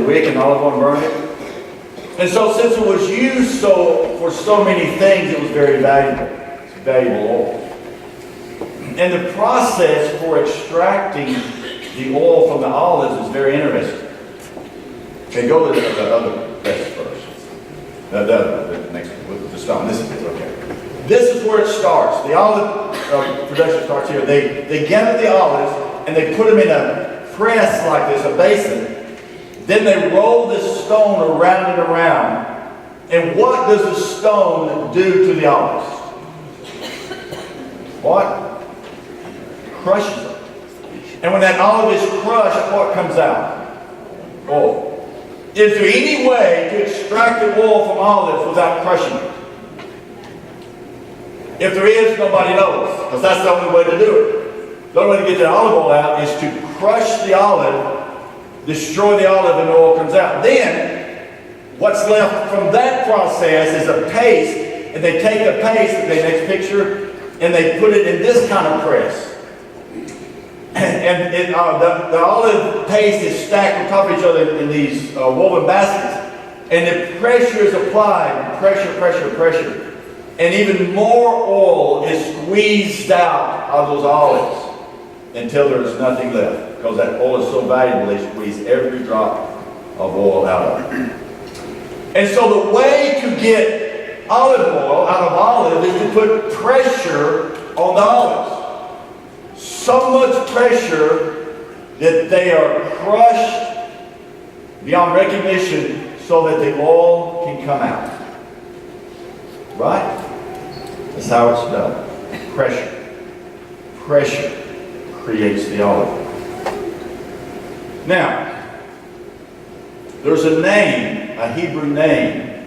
wick and olive oil and burned it. And so since it was used for so many things, it was very valuable. It's valuable oil. And the process for extracting the oil from the olives is very interesting. Okay, go to the other press first. The next with the stone. This is it, okay. This is where it starts. The olive production starts here. They gather the olives and they put them in a press like this, a basin. Then they roll this stone around and around. And what does the stone do to the olives? What? Crushes them. And when that olive is crushed, what comes out? Oil. Is there any way to extract the oil from olives without crushing it? If there is, nobody knows, because that's the only way to do it. The only way to get the olive oil out is to crush the olive, destroy the olive, and the oil comes out. Then, what's left from that process is a paste, and they take the paste, the next picture, and they put it in this kind of press. And the olive paste is stacked on top of each other in these woven baskets. And the pressure is applied, pressure, pressure, pressure. And even more oil is squeezed out of those olives until there's nothing left. Because that oil is so valuable, they squeeze every drop of oil out of it. And so the way to get olive oil out of olive is to put pressure on the olives. So much pressure that they are crushed beyond recognition so that the oil can come out. Right? That's how it's done. Pressure. Pressure creates the olive. Now, there's a name, a Hebrew name,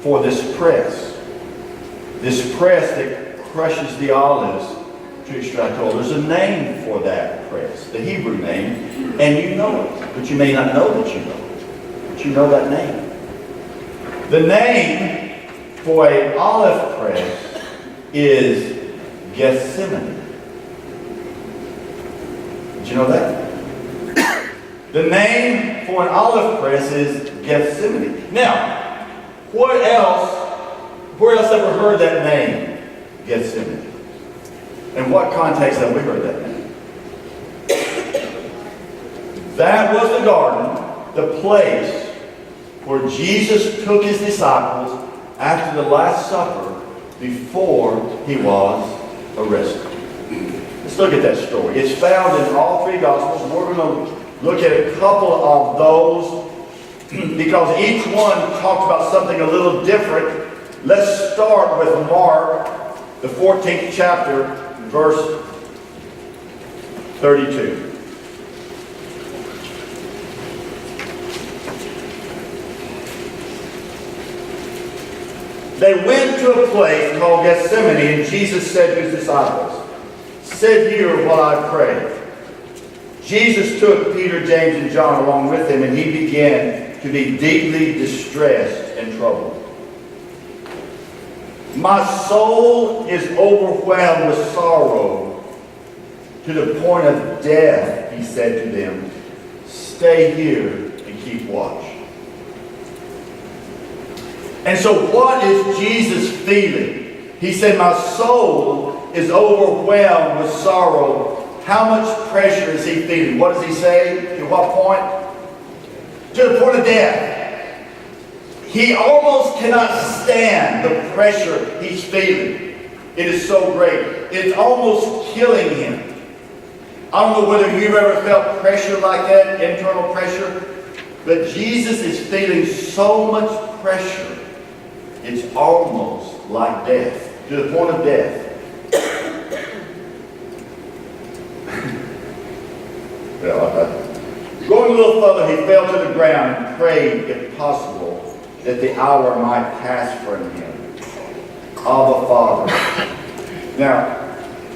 for this press. This press that crushes the olives to extract oil. There's a name for that press, the Hebrew name, and you know it, but you may not know that you know it, but you know that name. The name for an olive press is Gethsemane. Did you know that? The name for an olive press is Gethsemane. Now, where else ever heard that name, Gethsemane? In what context have we heard that name? That was the garden, the place where Jesus took his disciples after the Last Supper before he was arrested. Let's look at that story. It's found in all three Gospels. We're going to look at a couple of those because each one talks about something a little different. Let's start with Mark, the 14th chapter, verse 32. They went to a place called Gethsemane, and Jesus said to his disciples, "Sit here while I pray." Jesus took Peter, James, and John along with him, and he began to be deeply distressed and troubled. "My soul is overwhelmed with sorrow to the point of death," he said to them. "Stay here and keep watch." And so what is Jesus feeling? He said, "My soul is overwhelmed with sorrow." How much pressure is he feeling? What does he say? To what point? To the point of death. He almost cannot stand the pressure he's feeling. It is so great. It's almost killing him. I don't know whether you've ever felt pressure like that, internal pressure, but Jesus is feeling so much pressure, it's almost like death, to the point of death. Going a little further, he fell to the ground and prayed, if possible, that the hour might pass from him. Abba, Father. Now,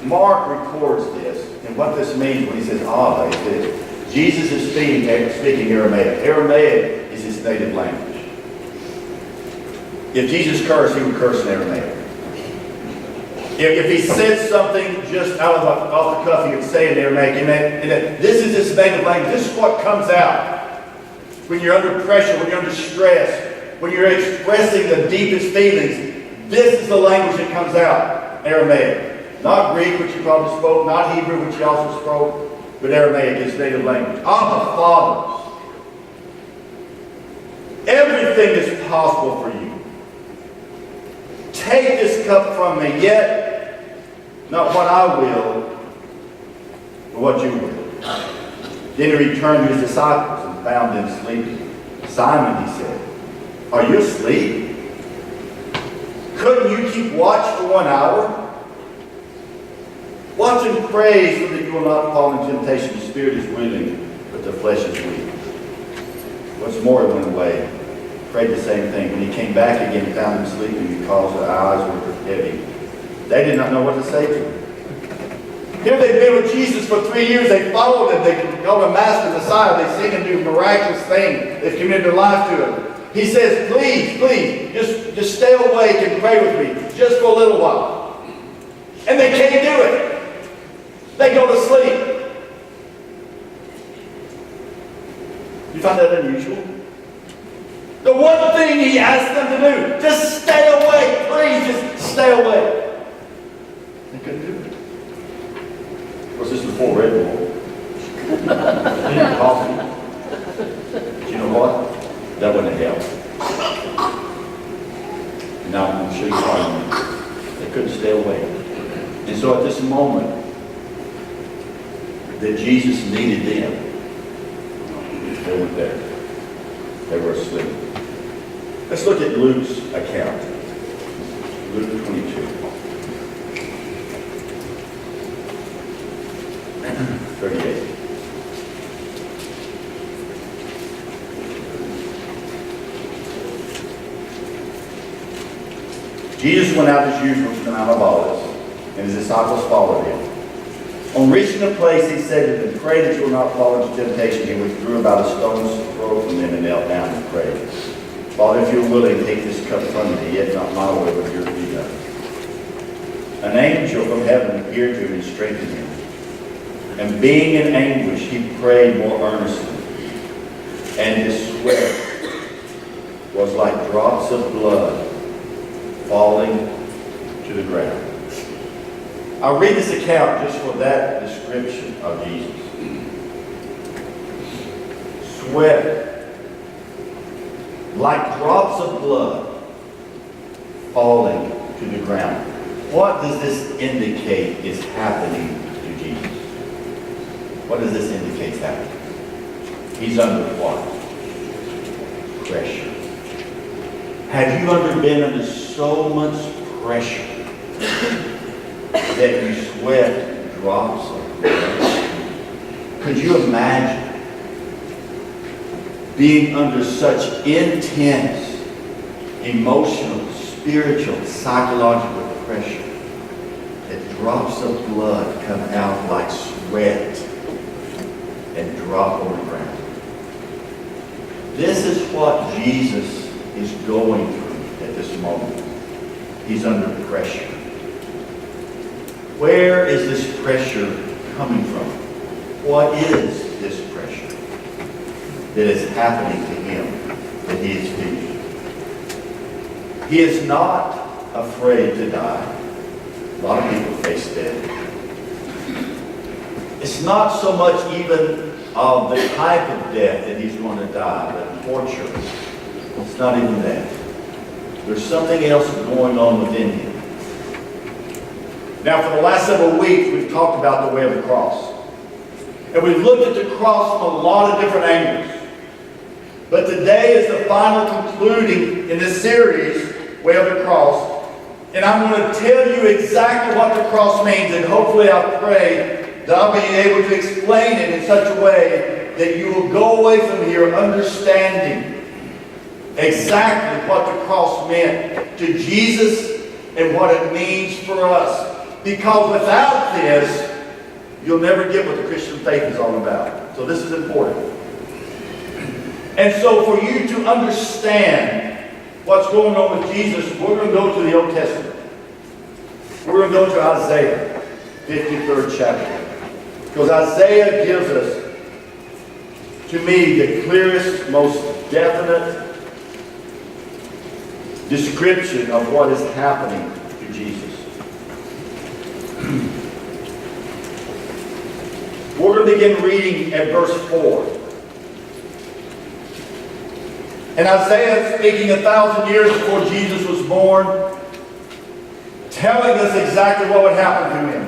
Mark records this, and what this means when he says Abba is this. Jesus is speaking Aramaic. Aramaic is his native language. If Jesus cursed, he would curse in Aramaic. If he said something just off the cuff, he would say it in Aramaic. And this is his native language. This is what comes out. when you're under pressure, when you're under stress, when you're expressing the deepest feelings, this is the language that comes out. Aramaic. Not Greek, which you probably spoke, not Hebrew, which you also spoke, but Aramaic is native language. Abba, Father. Everything is possible for you. Take this cup from me, yet not what I will, but what you will. Then he returned to his disciples and found them sleeping. Simon, he said, are you asleep? Couldn't you keep watch for 1 hour? Watch and pray so that you will not fall into temptation. The spirit is willing, but the flesh is weak. What's more, he went away. Prayed the same thing. When he came back again, he found them sleeping because their eyes were heavy. They did not know what to say to him. Here they've been with Jesus for 3 years. They followed him. They called him Master, Messiah. They seen him do miraculous things. They've committed their life to him. He says, please, just stay awake and pray with me just for a little while. And they can't do it. They go to sleep. You find that unusual? The one thing he asked them to do, just stay awake. Please, just stay awake. They couldn't do it. Of course, this is before Red Bull. Coffee. But you know what? That wouldn't help. Now I'm going to show you why they couldn't stay awake. And so at this moment that Jesus needed them, they weren't there. They were asleep. Let's look at Luke's account. Luke 22. 38. Jesus went out as usual to the Mount of Olives, and his disciples followed him. On reaching the place, he said to them, pray that you will not fall into temptation. He withdrew about a stone's throw from them and knelt down and prayed. Father, if you are willing, take this cup from me, yet not my will, but yours be done. An angel from heaven appeared to him and strengthened him. And being in anguish, he prayed more earnestly. And his sweat was like drops of blood falling to the ground. I'll read this account just for that description of Jesus. Sweat, like drops of blood falling to the ground. What does this indicate is happening to Jesus? What does this indicate is happening? He's under what? Pressure. Have you ever been under so much pressure that you sweat drops of blood? Could you imagine being under such intense emotional, spiritual, psychological pressure that drops of blood come out like sweat and drop on the ground? This is what Jesus is going through at this moment. He's under pressure. Where is this pressure coming from? What is this pressure that is happening to him that he is feeling? He is not afraid to die. A lot of people face death. It's not so much even of the type of death that he's going to die, but torture. It's not even that. There's something else going on within him. Now, for the last several weeks, we've talked about the way of the cross. And we've looked at the cross from a lot of different angles. But today is the final concluding in this series, Way of the Cross. And I'm going to tell you exactly what the cross means, and hopefully I pray that I'll be able to explain it in such a way that you will go away from here understanding exactly what the cross meant to Jesus and what it means for us. Because without this, you'll never get what the Christian faith is all about. So this is important. And so for you to understand what's going on with Jesus, we're going to go to the Old Testament. We're going to go to Isaiah, 53rd chapter. Because Isaiah gives us to me, the clearest, most definite description of what is happening to Jesus. We're going to begin reading at verse 4. And Isaiah, speaking 1,000 years before Jesus was born, telling us exactly what would happen to him.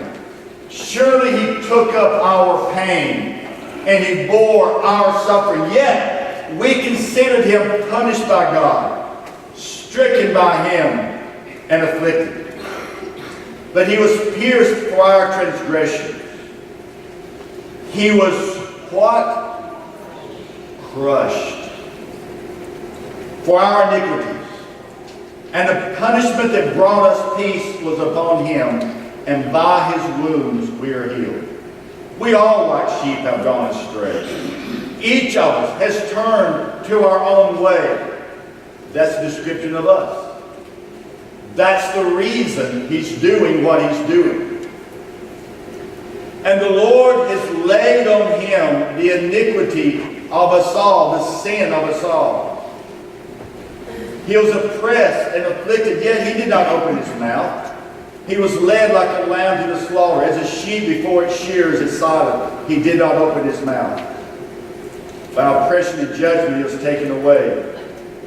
Surely he took up our pain and he bore our suffering. Yet we considered him punished by God, stricken by him, and afflicted. But he was pierced for our transgressions. He was what? Crushed for our iniquities. And the punishment that brought us peace was upon him, and by his wounds we are healed. We all, like sheep, have gone astray. Each of us has turned to our own way. That's the description of us. That's the reason he's doing what he's doing. And the Lord has laid on him the iniquity of us all, the sin of us all. He was oppressed and afflicted, yet he did not open his mouth. He was led like a lamb to the slaughter. As a sheep before its shears is silent, he did not open his mouth. By oppression and judgment he was taken away.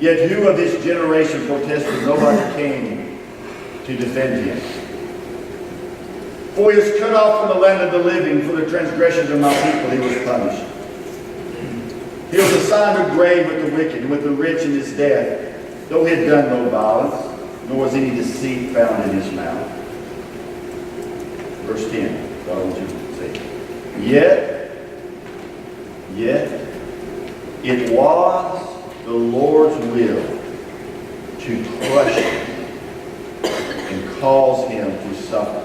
Yet who of his generation protested? Nobody came to defend him. For he was cut off from the land of the living. For the transgressions of my people he was punished. He was assigned a grave with the wicked and with the rich in his death. Though he had done no violence, nor was any deceit found in his mouth. Verse 10. God wants you to say. Yet, it was the Lord's will to crush him and cause him to suffer.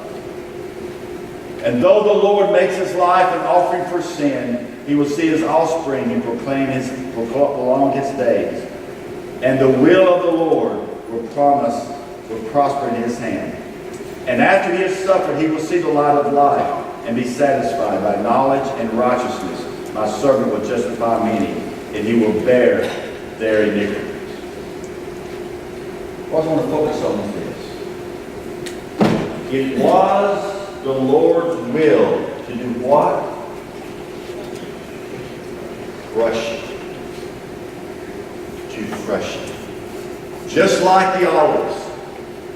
And though the Lord makes his life an offering for sin, he will see his offspring and prolong his days. And the will of the Lord will prosper in his hand. And after he has suffered, he will see the light of life and be satisfied by knowledge and righteousness. My servant will justify many, and he will bear their iniquities. What I want to focus on is this. It was the Lord's will to do what? Crush it. To crush it. Just like the olives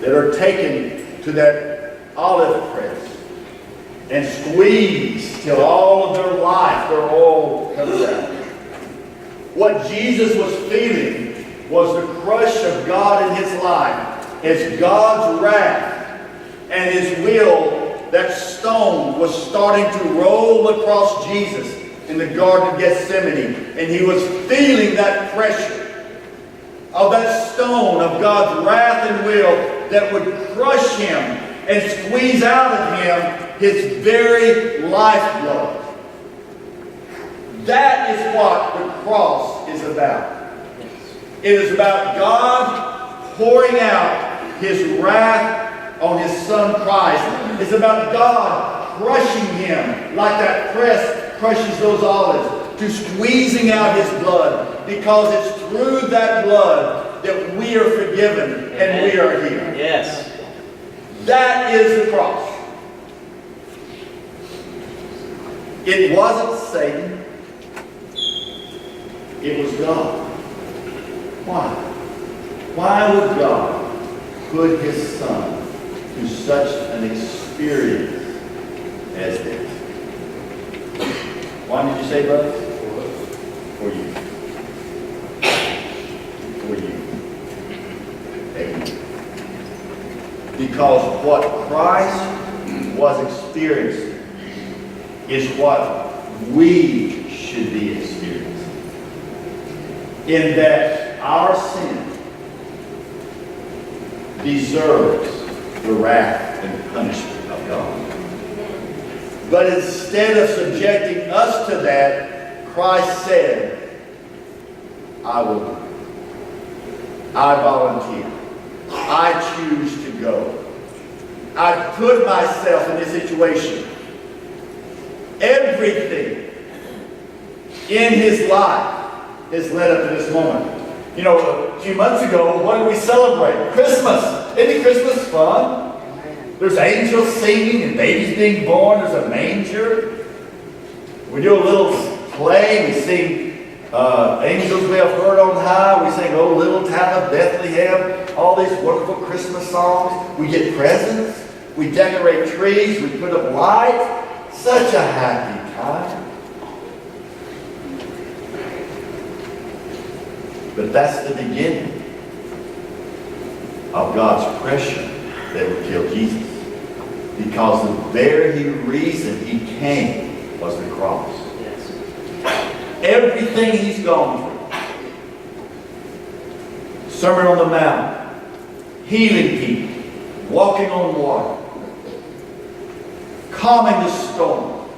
that are taken to that olive press and squeezed till all of their life, their oil comes out. What Jesus was feeling was the crush of God in his life as God's wrath and his will. That stone was starting to roll across Jesus in the Garden of Gethsemane, and he was feeling that pressure of that stone of God's wrath and will that would crush him and squeeze out of him his very lifeblood. That is what the cross is about. It is about God pouring out his wrath on his son Christ. It's about God crushing him like that press crushes those olives, to squeezing out his blood, because it's through that blood that we are forgiven and we are healed. Yes. That is the cross. It wasn't Satan. It was God. Why? Why would God put his son to such an experience as this? Why did you say, brother? For you. For you. Amen. Because what Christ was experiencing is what we should be experiencing. In that our sin deserves the wrath and punishment of God. But instead of subjecting us to that, Christ said, I will do it. I volunteer. I choose to go. I put myself in this situation. Everything in his life has led up to this moment. You know, a few months ago, what did we celebrate? Christmas. Isn't Christmas fun? There's angels singing and babies being born. There's a manger. We do a little play. We sing Angels We Have Heard on High. We sing Oh Little Town of Bethlehem. All these wonderful Christmas songs. We get presents. We decorate trees. We put up lights. Such a happy time. But that's the beginning of God's pressure that would kill Jesus. Because the very reason he came was the cross. Yes. Everything he's gone through. Sermon on the Mount. Healing people. Walking on water. Calming the storm.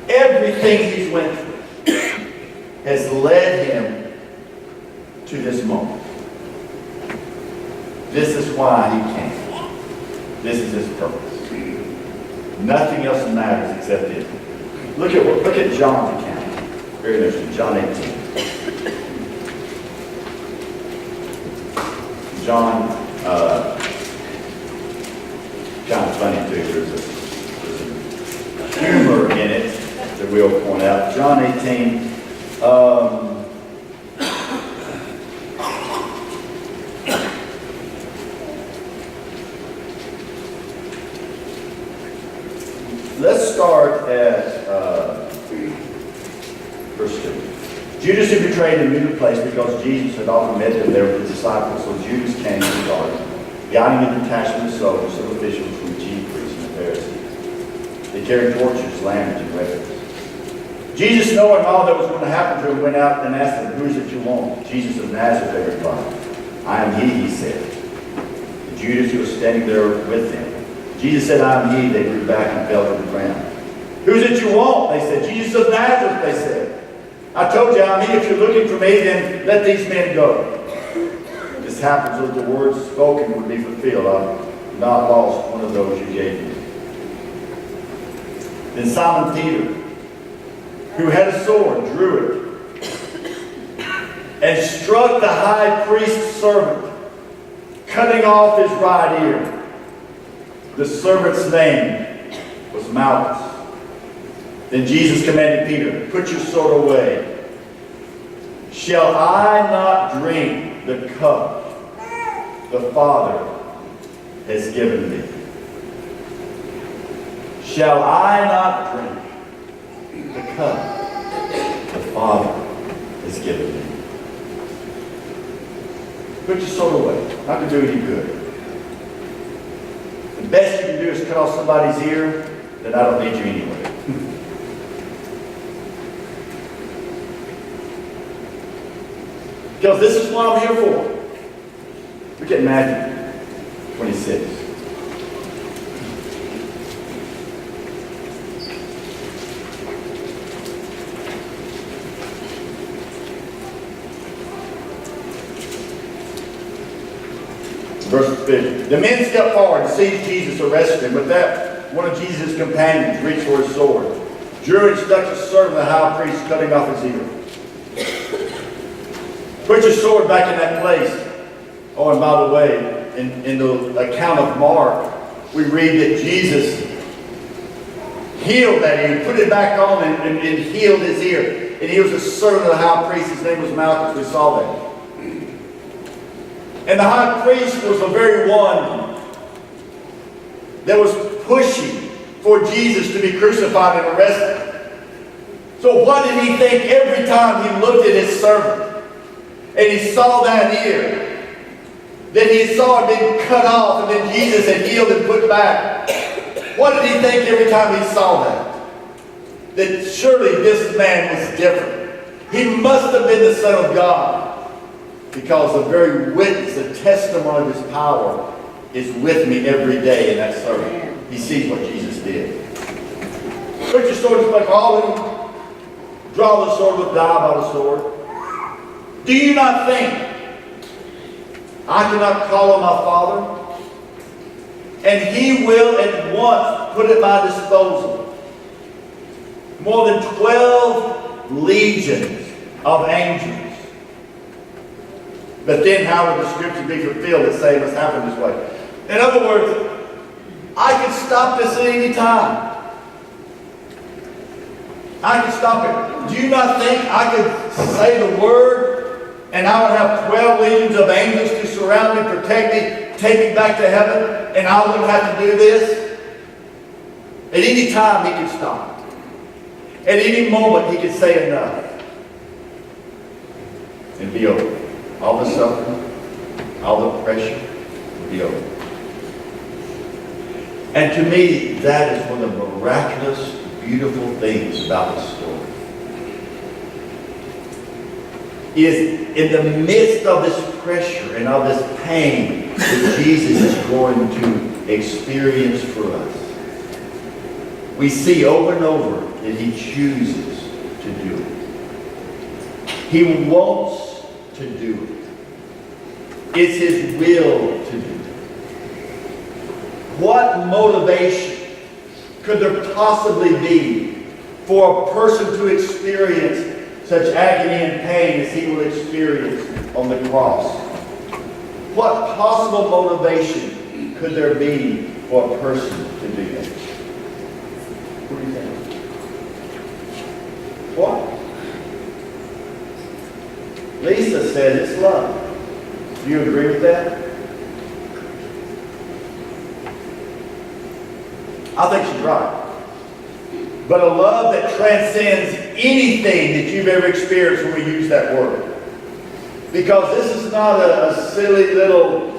Everything he's went through has led him to this moment. This is why he came. This is his purpose. Nothing else matters except it. Look at John's account. Very interesting. John 18. John, kind of funny too. There's a humor in it that we'll point out. John 18. Let's start at verse 2. Judas, who betrayed him, knew the place because Jesus had often met them there with his disciples. So Judas came to the garden, guiding a detachment of soldiers, some officials from the chief priests and the Pharisees. They carried torches, lanterns, and weapons. Jesus, knowing all that was going to happen to him, went out and asked them, "Who is it you want?" Jesus of Nazareth, they replied. "I am he," he said. And Judas, who was standing there with them. Jesus said, "I am he." They drew back and fell to the ground. "Who is it you want?" They said. "Jesus of Nazareth," they said. "I told you I'm he. If you're looking for me, then let these men go." This happens so that the words spoken would be fulfilled. I've not lost one of those you gave me. Then Simon Peter, who had a sword, drew it, and struck the high priest's servant, cutting off his right ear. The servant's name was Malchus. Then Jesus commanded Peter, "Put your sword away. Shall I not drink the cup the Father has given me? Shall I not drink the cup the Father has given me?" Put your sword away. Not to do any good. The best you can do is cut off somebody's ear, then I don't need you anyway. Because this is what I'm here for. Look at Matthew 26. Verse 50. The men stepped forward and seized Jesus, arrested him. With that, one of Jesus' companions reached for his sword, drew and stuck the servant of the high priest, cutting off his ear. Put your sword back in that place. Oh, and by the way, in the account of Mark, we read that Jesus healed that ear, put it back on and healed his ear. And he was a servant of the high priest. His name was Malchus. We saw that. And the high priest was the very one that was pushing for Jesus to be crucified and arrested. So what did he think every time he looked at his servant and he saw that ear? Then he saw it being cut off and then Jesus had healed and put back. What did he think every time he saw that? That surely this man was different. He must have been the Son of God. Because the very witness, the testimony of his power is with me every day in that sermon. He sees what Jesus did. Put your sword back, call him. Draw the sword, look, die by the sword. Do you not think I cannot call on my Father? And he will at once put at my disposal more than 12 legions of angels. But then how would the scripture be fulfilled that say it must happen this way? In other words, I could stop this at any time. I could stop it. Do you not think I could say the word and I would have 12 legions of angels to surround me, protect me, take me back to heaven, and I wouldn't have to do this? At any time he could stop. At any moment he could say enough. And be over. All the suffering, all the pressure would be over. And to me, that is one of the miraculous, beautiful things about the story. Is in the midst of this pressure and of this pain that Jesus is going to experience for us, we see over and over that he chooses to do it. He wants to do it. It's his will to do it. What motivation could there possibly be for a person to experience such agony and pain as he will experience on the cross? What possible motivation could there be for a person to do that? What do you think? What? Lisa said it's love. Do you agree with that? I think she's right. But a love that transcends anything that you've ever experienced when we use that word. Because this is not a silly little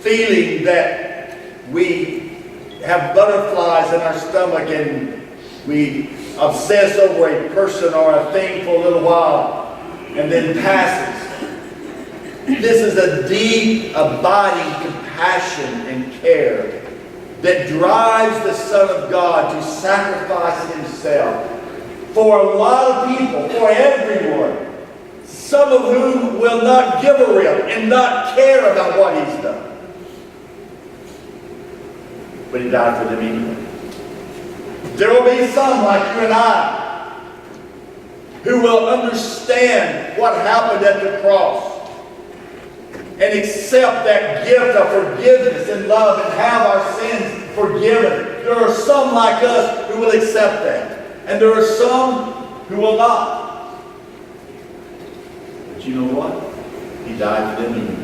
feeling that we have butterflies in our stomach and we obsess over a person or a thing for a little while and then passes. This is a deep, abiding compassion and care that drives the Son of God to sacrifice himself for a lot of people, for everyone, some of whom will not give a rip and not care about what he's done. But he died for them anyway. There will be some like you and I who will understand what happened at the cross and accept that gift of forgiveness and love and have our sins forgiven. There are some like us who will accept that. And there are some who will not. But you know what? He died for them anyway.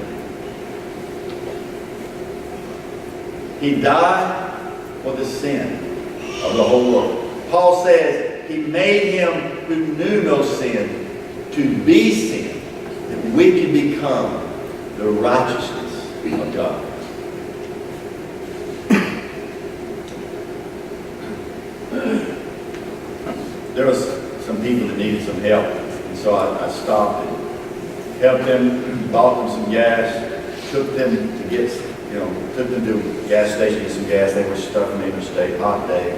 He died for the sin of the whole world. Paul says he made him who knew no sin to be sin, that we can become the righteousness of God. There was some people that needed some help, and so I stopped and helped them, bought them some gas, took them to get, took them to a gas station to get some gas. They were stuck in the interstate, hot day.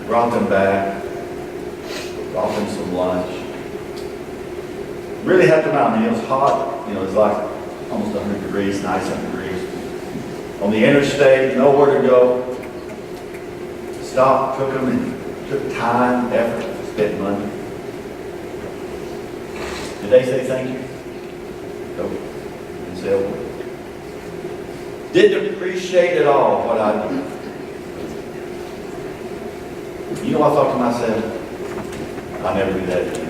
Brought them back, brought them some lunch. Really helped them out. I mean, it was hot. It was like almost 100 degrees, 97 degrees. On the interstate, nowhere to go. Stopped, took them, and took time, effort, spent money. Did they say thank you? Nope. Didn't say a word. Didn't appreciate at all what I did. You know, I thought to myself, I'll never do that again.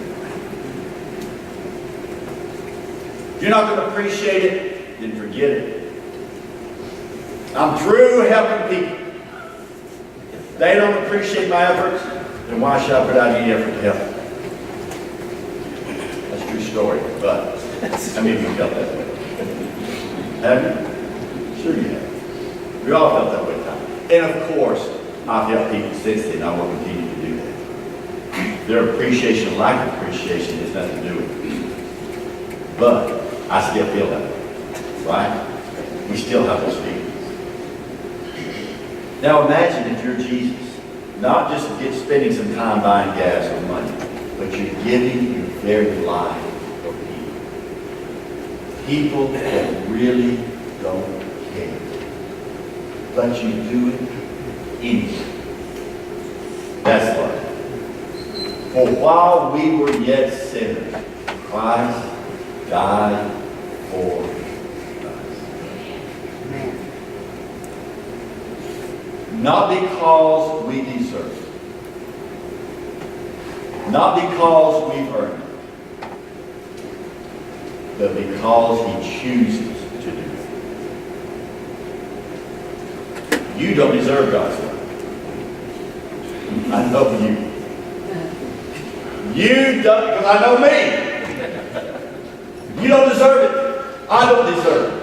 If you're not going to appreciate it, then forget it. I'm through helping people. If they don't appreciate my efforts, then why should I put out any effort to help them? That's a true story, but I mean, you felt that way. Have you? Sure you have. We all felt that way at times. And of course, I've helped people since then. I will continue to do that. Their appreciation and lack of appreciation has nothing to do with it. But I still feel that way, right? We still have those feelings. Now imagine if you're Jesus, not just spending some time buying gas or money, but you're giving your very life for people. People that really don't care. But you do it anyway. For while we were yet sinners, Christ died for us. Not because we deserve it. Not because we've earned it. But because He chooses to do it. You don't deserve God's love. I know you. You don't, because I know me. You don't deserve it. I don't deserve it.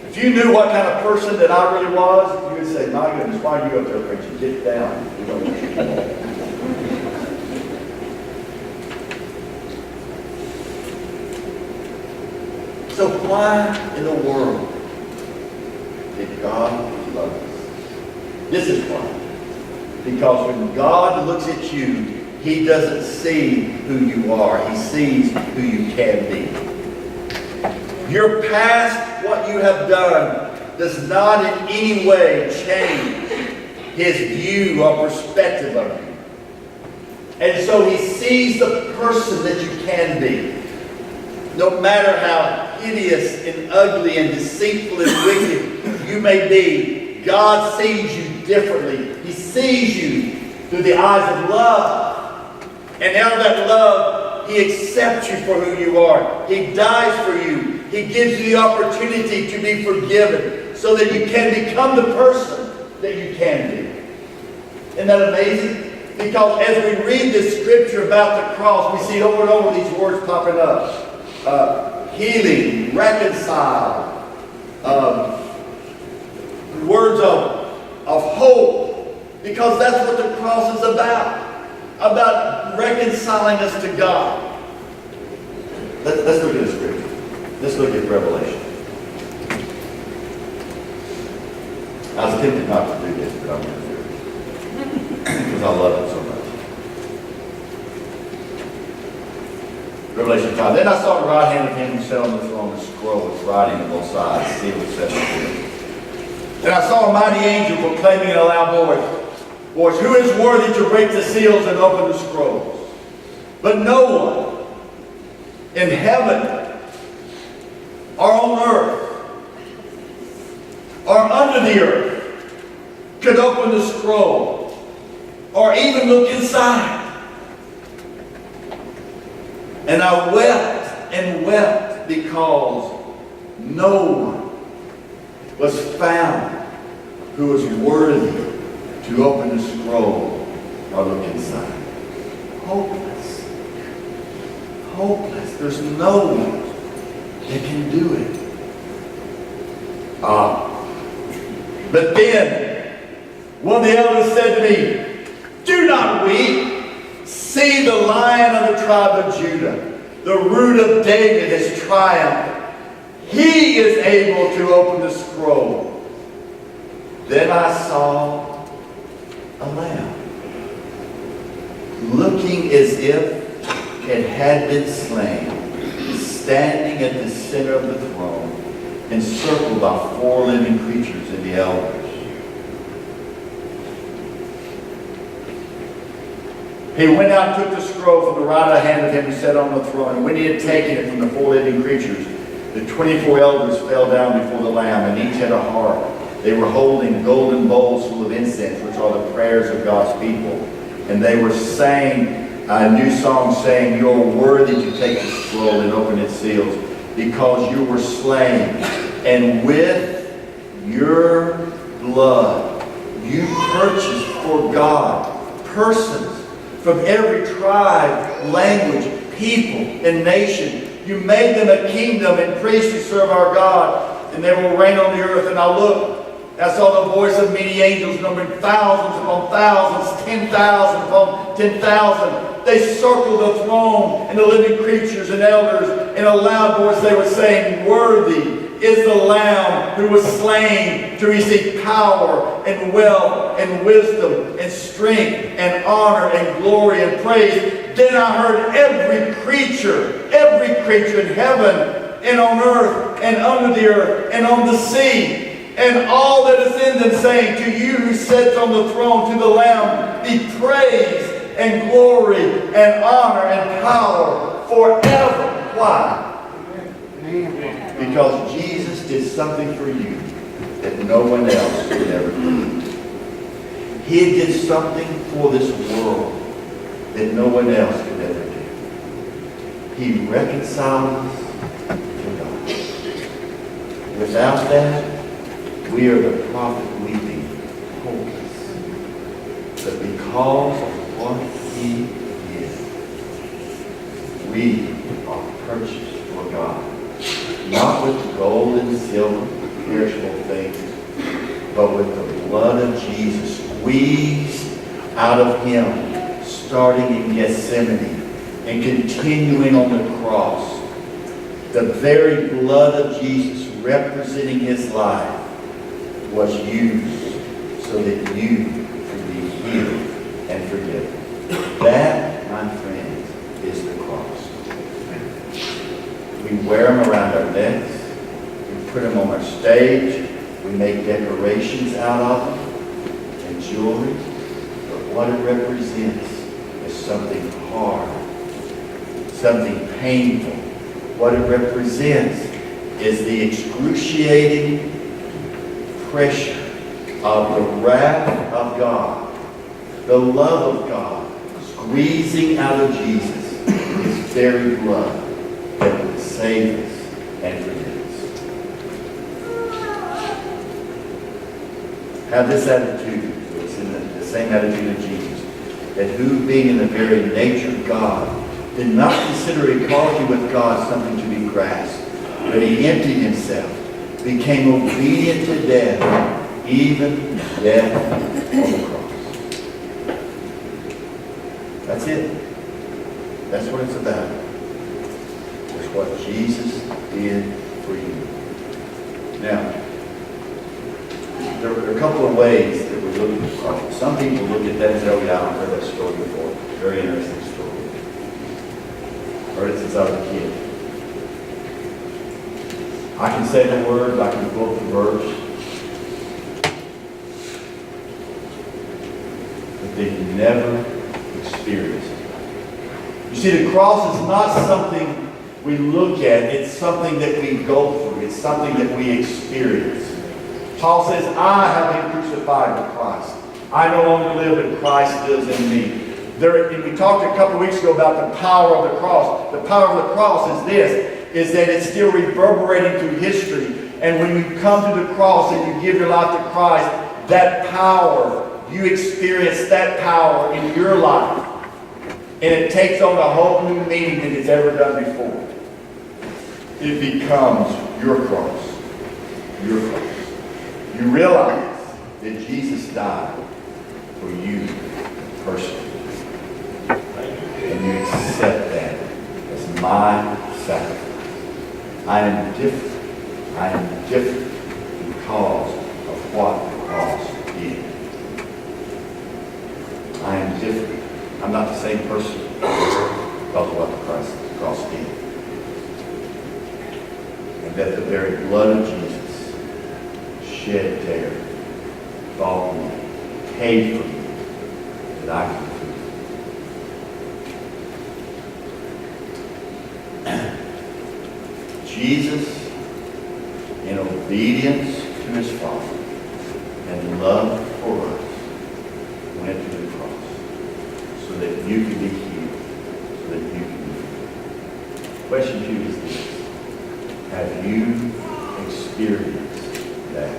If you knew what kind of person that I really was, you would say, my goodness, why are you up there preaching? Get down. You don't want you. So why in the world did God love us? This is why. Because when God looks at you, He doesn't see who you are. He sees who you can be. Your past, what you have done, does not in any way change His view or perspective of you. And so He sees the person that you can be. No matter how hideous and ugly and deceitful and wicked you may be, God sees you differently. He sees you through the eyes of love. And out of that love, He accepts you for who you are. He dies for you. He gives you the opportunity to be forgiven so that you can become the person that you can be. Isn't that amazing? Because as we read this scripture about the cross, we see over and over these words popping up. Healing, reconcile, words of hope, because that's what the cross is about reconciling us to God. Let's look at the scripture. Let's look at Revelation. I was tempted not to do this, but I'm going to do it because I love it so much. Revelation 5. Then I saw the right hand of Him who sat on the throne, a scroll with writing on both sides, sealed with 7 seals. Then I saw a mighty angel proclaiming in a loud voice, who is worthy to break the seals and open the scrolls? But no one in heaven or on earth or under the earth could open the scroll or even look inside. And I wept and wept because no one was found who was worthy to open the scroll or look inside. Hopeless. Hopeless. There's no one that can do it. But then one of the elders said to me, do not weep. See, the Lion of the tribe of Judah, the Root of David, has triumphed. He is able to open the scroll. Then I saw a lamb, looking as if it had been slain, standing at the center of the throne, encircled by 4 living creatures and the elders. He went out and took the scroll from the right hand of Him who sat on the throne. And when He had taken it from the 4 living creatures, the 24 elders fell down before the Lamb, and each had a harp. They were holding golden bowls full of incense, which are the prayers of God's people. And they were saying a new song, saying, you are worthy to take the scroll and open its seals, because you were slain. And with your blood, you purchased for God persons from every tribe, language, people, and nation. You made them a kingdom and priests to serve our God, and they will reign on the earth. And I looked, I saw the voice of many angels, numbering thousands upon thousands, 10,000 upon 10,000. They circled the throne and the living creatures and elders. In a loud voice they were saying, worthy is the Lamb who was slain to receive power and wealth and wisdom and strength and honor and glory and praise. Then I heard every creature in heaven and on earth and under the earth and on the sea, and all that is in them, saying, to you who sits on the throne, to the Lamb, be praise and glory and honor and power forever. Why? Because Jesus did something for you that no one else could ever do. He did something for this world that no one else could ever do. He reconciled us to God. Without that, we are the prophet weeping, hopeless. But because of what He did, we are purchased for God. Not with gold and silver, perishable things, but with the blood of Jesus squeezed out of Him, starting in Gethsemane and continuing on the cross. The very blood of Jesus representing His life was used so that you could be healed and forgiven. That, my friends, is the cross. We wear them around our necks. We put them on our stage. We make decorations out of them and jewelry. But what it represents is something hard, something painful. What it represents is the excruciating pressure of the wrath of God, the love of God, squeezing out of Jesus His very blood that would save us and forgive us. Have this attitude. It's in the same attitude of Jesus. That who, being in the very nature of God, did not consider equality with God something to be grasped, but He emptied Himself, became obedient to death, even death on the cross. That's it. That's what it's about. It's what Jesus did for you. Now, there are a couple of ways that we look at the cross. Some people look at that and say, oh yeah, I've heard that story before. Very interesting story. Heard it since I was a kid. I can say the words, I can quote the verse, but they never experienced it. You see, the cross is not something we look at, it's something that we go through, it's something that we experience. Paul says, I have been crucified with Christ. I no longer live, but Christ lives in me. And we talked a couple of weeks ago about the power of the cross. The power of the cross is this, is that it's still reverberating through history. And when you come to the cross and you give your life to Christ, that power, you experience that power in your life. And it takes on a whole new meaning than it's ever done before. It becomes your cross. Your cross. You realize that Jesus died for you personally. And you accept that as my sacrifice. I am different. I am different because of what the cross did. I am different. I'm not the same person because of what the cross did. And that the very blood of Jesus shed there, bought me, paid for me, that I could be free. Jesus, in obedience to His Father and love for us, went to the cross so that you could be healed, so that you could be free. Question 2 is this. Have you experienced that?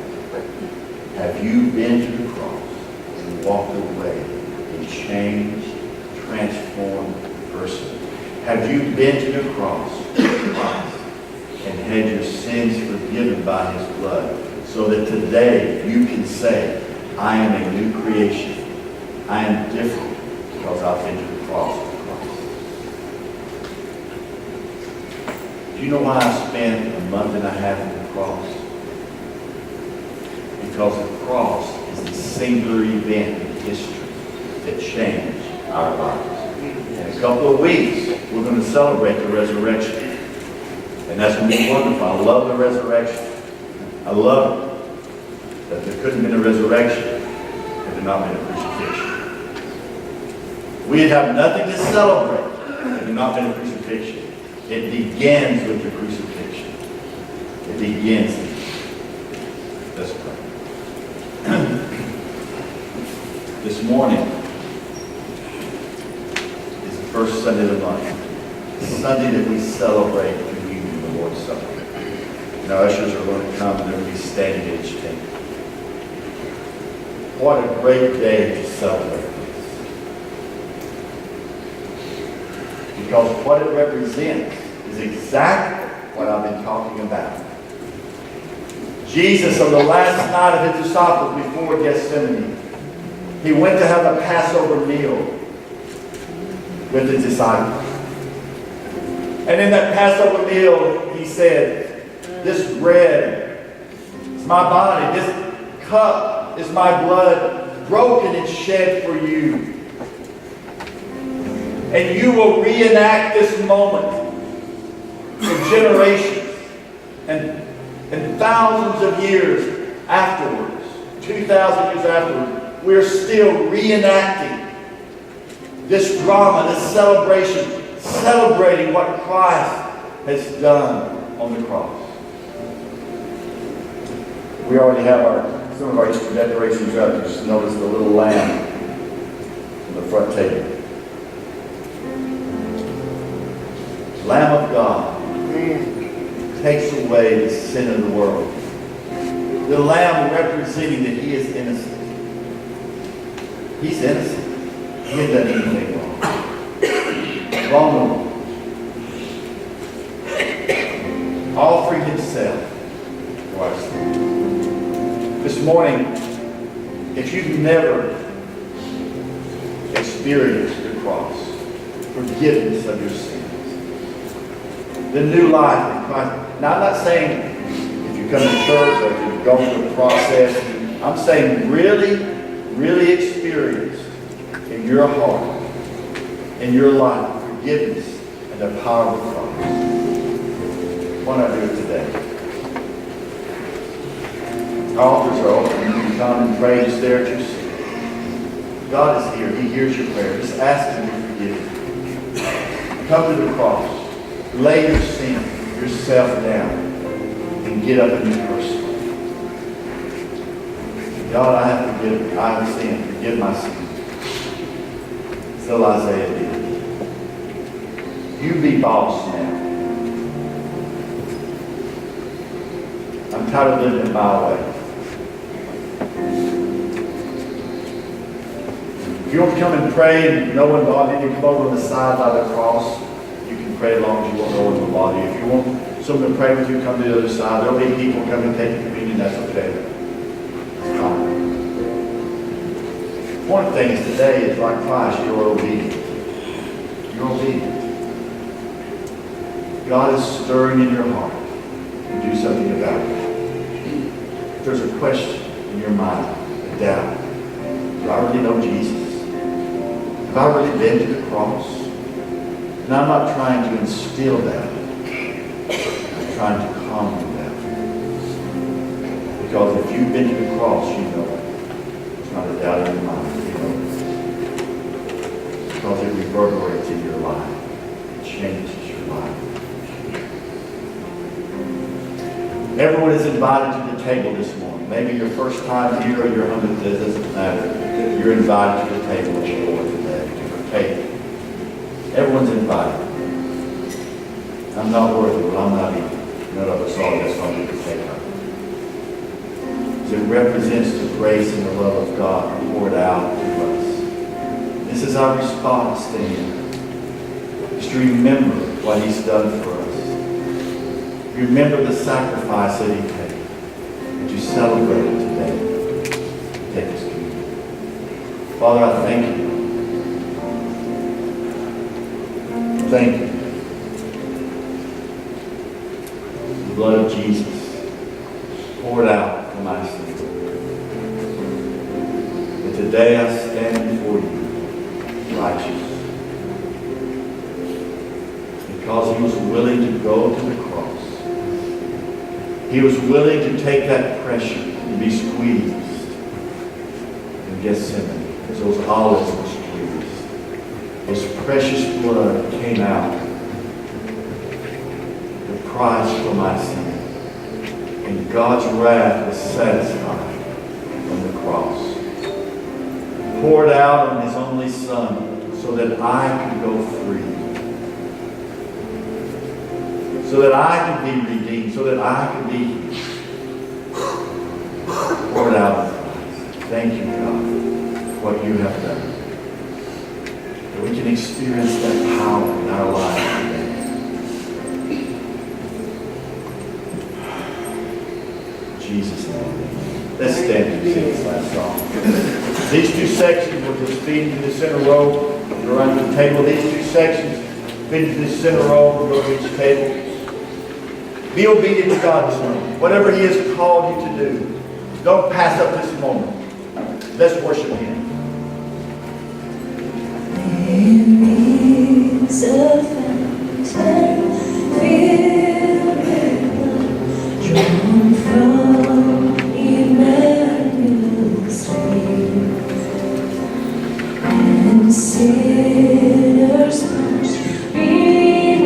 Have you been to the cross and walked away a changed, transformed person? Have you been to the cross and had your sins forgiven by His blood so that today you can say, I am a new creation. I am different because I've been to the cross of Christ. Do you know why I spent a month and a half on the cross? Because the cross is the singular event in history that changed our lives. In a couple of weeks, we're going to celebrate the resurrection. And that's going to be wonderful. I love the resurrection. I love it. But there couldn't have been a resurrection had there not been a crucifixion. We'd have nothing to celebrate if it had not been a crucifixion. It begins with the crucifixion. It begins. Let's pray. This morning is the first Sunday of the month. The Sunday that we celebrate communion, the Lord's Supper. And our ushers are going to come and they're going to be standing at each table. What a great day to celebrate this. Because what it represents is exactly what I've been talking about. Jesus, on the last night of his disciples before Gethsemane, he went to have a Passover meal with his disciples. And in that Passover meal, he said, this bread is my body, this cup is my blood, broken and shed for you. And you will reenact this moment for generations and thousands of years afterwards, 2,000 years afterwards, we're still reenacting this drama, this celebration, celebrating what Christ has done on the cross. We already have some of our Easter decorations up. Just notice the little lamb on the front table. Lamb of God takes away the sin of the world. The Lamb representing that he is innocent. He's innocent. He hasn't done anything wrong. Vulnerable. Offering himself for our sin. This morning, if you've never experienced the cross, forgiveness of your sins, the new life in Christ. Now, I'm not saying if you come to church or if you've gone through the process. I'm saying really, really experienced in your heart, in your life, forgiveness and the power of the cross. Why not do it today? Our altars are open. You can come and pray just there at your seat. God is here. He hears your prayer. Just ask him to forgive you. Come to the cross. Lay your sin, yourself down, and get up a new person. God, I have sinned. Forgive my sin. So Isaiah did. You be boss now. I'm tired of living my way. If you want to come and pray and no one bothers you, come over on the side by the cross. Pray as long as you want no one to bother you. If you want someone to pray with you, come to the other side. There'll be people coming and taking communion. That's okay. One thing is today is like Christ, you're obedient. You're obedient. God is stirring in your heart to do something about it. If there's a question in your mind, a doubt, do I really know Jesus? Have I really been to the cross? And I'm not trying to instill that. I'm trying to calm you down. Because if you've been to the cross, you know it. It's not a doubt in your mind. You know it. Because it reverberates in your life. It changes your life. Everyone is invited to the table this morning. Maybe your first time here or your 100th, it doesn't matter. You're invited to the table with the Lord today to partake. Everyone's invited. I'm not worthy, but I'm not either. None of us are. That's why we can take up. It represents the grace and the love of God poured out to us. This is our response to him. Is to remember what he's done for us. Remember the sacrifice that he paid. And to celebrate it today. Take this communion. Father, I thank you. Thank you. The blood of Jesus poured out for my sin. And today I stand before you righteous. Because he was willing to go to the cross. He was willing to take that pressure and be squeezed in Gethsemane as those olives were squeezed. His precious blood came out, the price for my sin. And God's wrath was satisfied on the cross. Poured out on His only Son so that I could go free. So that I could be redeemed. So that I could be healed. Poured out on Christ. Thank you, God, for what you have done. That we can experience that power in our lives today. Jesus' name. Let's stand and sing this last song. These two sections were just feeding to the center row, around the table. These two sections, feeding to the center row, go to each table. Be obedient to God this morning. Whatever He has called you to do, don't pass up this moment. Let's worship Him. There is a fountain filled with blood, drawn from Emmanuel's faith, and sinners must beneath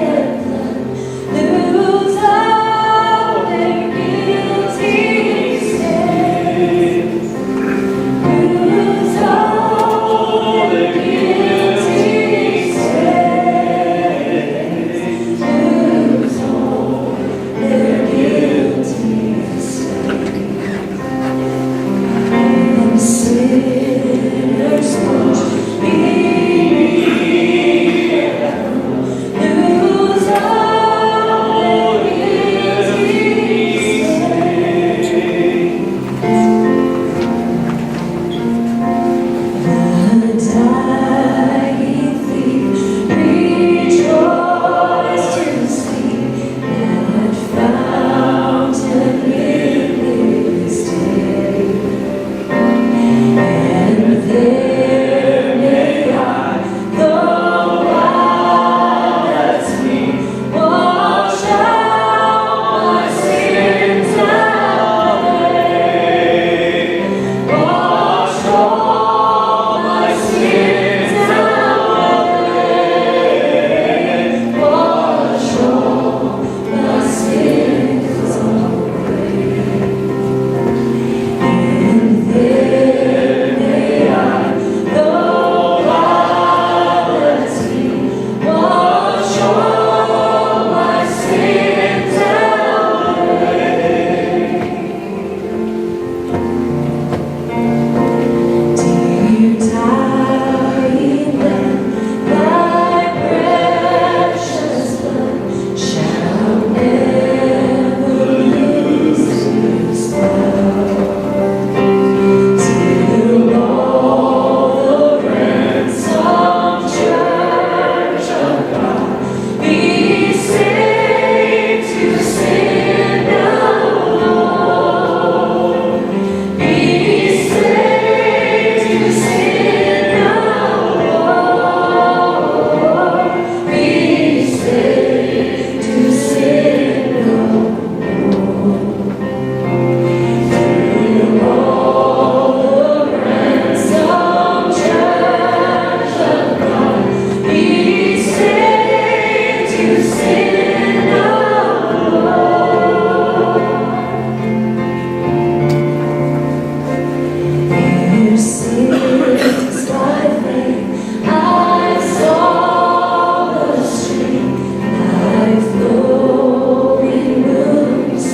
that blood lose all their guilty stains, lose all their guilty stains, lose all their guilty stains, and sinners must beneath that blood lose all their guilty stains. The dying thief rejoiced to see that fountain in His day, and there may I, though wild as me, wash out my sins away, wash all my sins away, wash all my sins away. And there may I, though wild as me, wash all my sins away. Dear dying Lamb, Thy precious blood shall never lose its power, till all the ransomed church of God be saved to sin no more, be saved to sin no more, be saved to sin no more. Till all the ransomed church of God be saved to sin no more. Here sits by faith, I saw the stream, Thy flowing wounds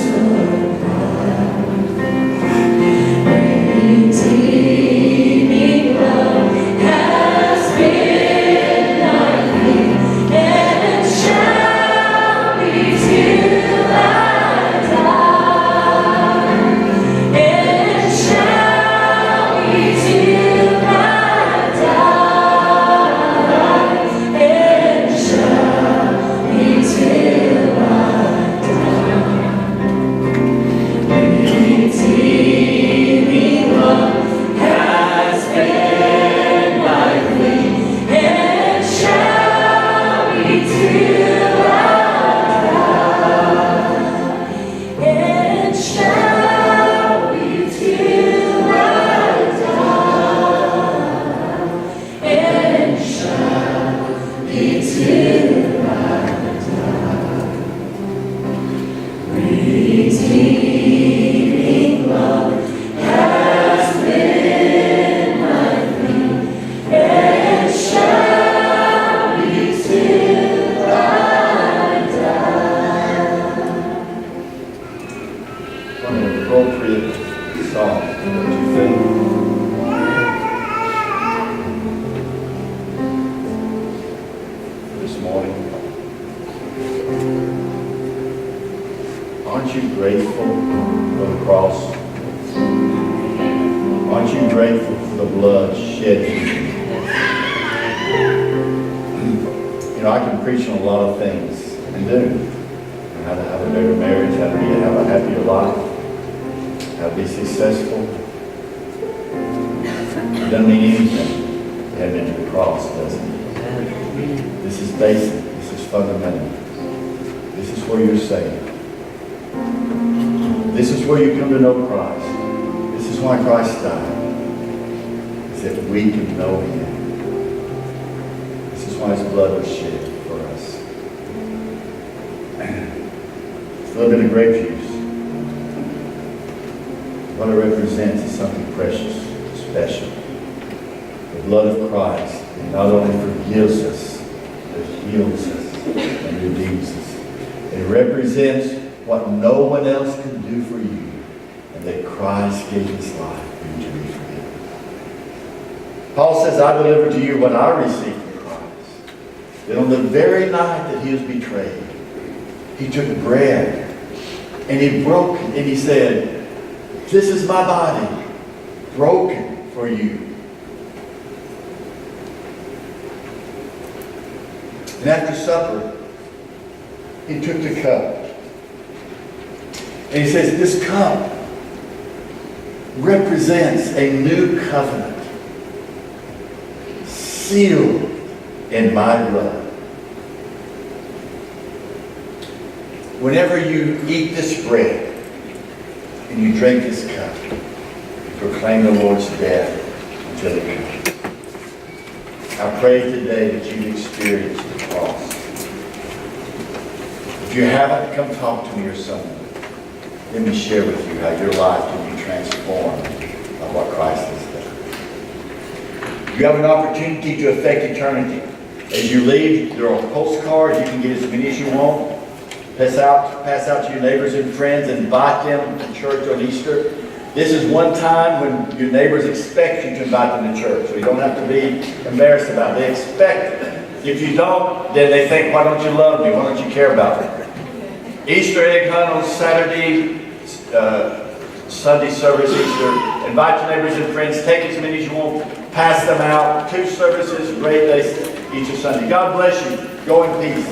redeeming love has been Thy theme, and shall this morning? Aren't you grateful for the cross? Aren't you grateful for the blood shed for you? You know, I can preach on a lot of things and do. How to have a better marriage, how to have a happier life, how to be successful. It doesn't mean anything. It hadn't been to the cross, does it? This is basic. This is fundamental. This is where you're saved. This is where you come to know Christ. This is why Christ died. Is that we can know Him. This is why His blood was shed for us. A little bit of grape juice. What it represents is something precious, special. The blood of Christ not only forgives us, but heals us and redeems us. It represents what no one else can do for you, and that Christ gave His life for you to be forgiven. Paul says, I delivered to you what I received from Christ. That on the very night that He was betrayed, He took bread and He broke it and He said, this is my body broken for you. And after supper, He took the cup. And He says, this cup represents a new covenant sealed in my blood. Whenever you eat this bread and you drink this cup, you proclaim the Lord's death until He comes. I pray today that you experience the cross. If you haven't, come talk to me or someone. Let me share with you how your life can be transformed by what Christ has done. You have an opportunity to affect eternity. As you leave, there are postcards. You can get as many as you want. Pass out to your neighbors and friends. Invite them to church on Easter. This is one time when your neighbors expect you to invite them to church. So you don't have to be embarrassed about it. They expect it. If you don't, then they think, why don't you love me? Why don't you care about me? Easter egg hunt on Saturday, Sunday service, Easter. Invite your neighbors and friends. Take as many as you want. Pass them out. 2 services, great days, Easter Sunday. God bless you. Go in peace.